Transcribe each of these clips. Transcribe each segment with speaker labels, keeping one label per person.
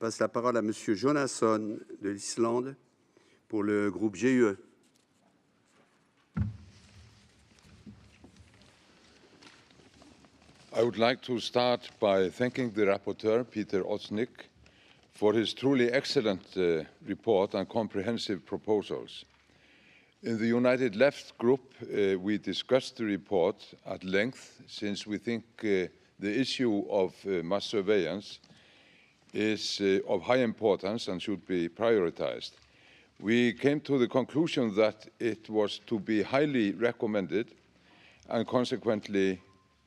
Speaker 1: passe la parole à Monsieur Jonasson de l'Islande pour le groupe GUE.
Speaker 2: I would like to start by thanking the rapporteur, Peter Osnik, for his truly excellent report and comprehensive proposals. In the United Left Group, we discussed the report at length since we think the issue of mass surveillance is of high importance and should be prioritized. We came to the conclusion that it was to be highly recommended and consequently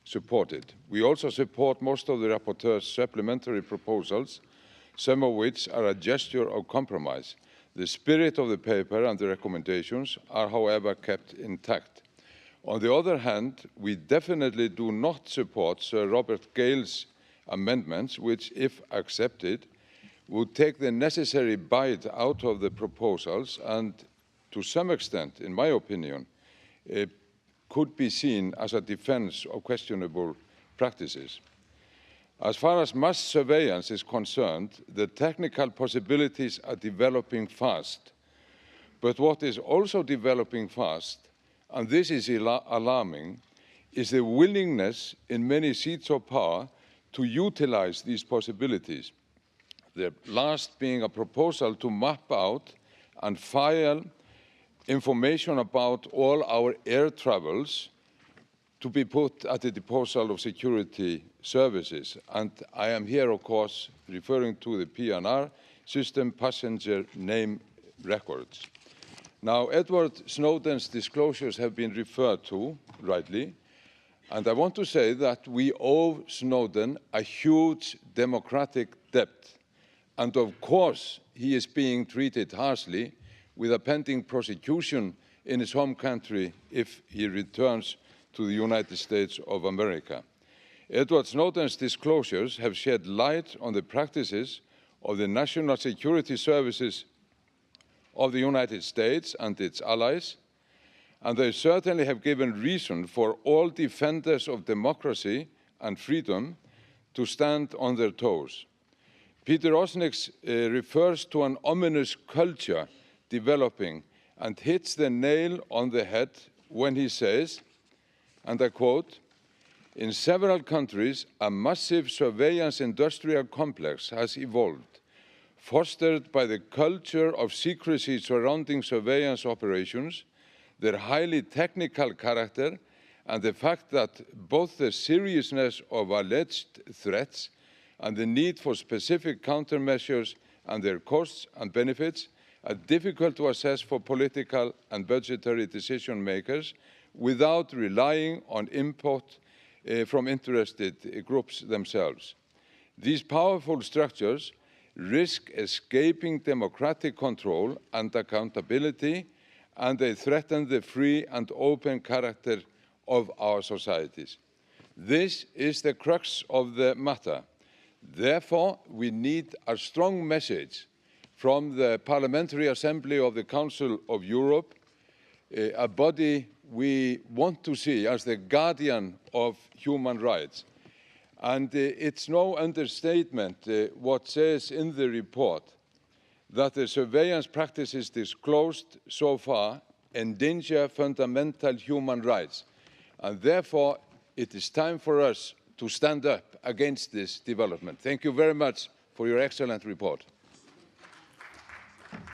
Speaker 2: supported. We also support most of the rapporteur's supplementary proposals, some of which are a gesture of compromise. The spirit of the paper and the recommendations are, however, kept intact. On the other hand, we definitely do not support Sir Robert Gale's amendments, which, if accepted, would take the necessary bite out of the proposals and, to some extent, in my opinion, could be seen as a defense of questionable practices. As far as mass surveillance is concerned, the technical possibilities are developing fast. But what is also developing fast, and this is alarming, is the willingness in many seats of power to utilize these possibilities. The last being a proposal to map out and file information about all our air travels to be put at the disposal of security services. And I am here, of course, referring to the PNR system, passenger name records. Now, Edward Snowden's disclosures have been referred to, rightly, and I want to say that we owe Snowden a huge democratic debt. And of course, he is being treated harshly with a pending prosecution in his home country if he returns to the United States of America. Edward Snowden's disclosures have shed light on the practices of the national security services of the United States and its allies, and they certainly have given reason for all defenders of democracy and freedom to stand on their toes. Peter Osnik refers to an ominous culture developing and hits the nail on the head when he says, and I quote, "In several countries, a massive surveillance industrial complex has evolved, fostered by the culture of secrecy surrounding surveillance operations, their highly technical character, and the fact that both the seriousness of alleged threats and the need for specific countermeasures and their costs and benefits are difficult to assess for political and budgetary decision makers without relying on input from interested groups themselves. These powerful structures risk escaping democratic control and accountability, and they threaten the free and open character of our societies. This is the crux of the matter. Therefore, we need a strong message from the Parliamentary Assembly of the Council of Europe, a body we want to see as the guardian of human rights. And it's no understatement what says in the report that the surveillance practices disclosed so far endanger fundamental human rights. And therefore, it is time for us to stand up against this development. Thank you very much for your excellent report.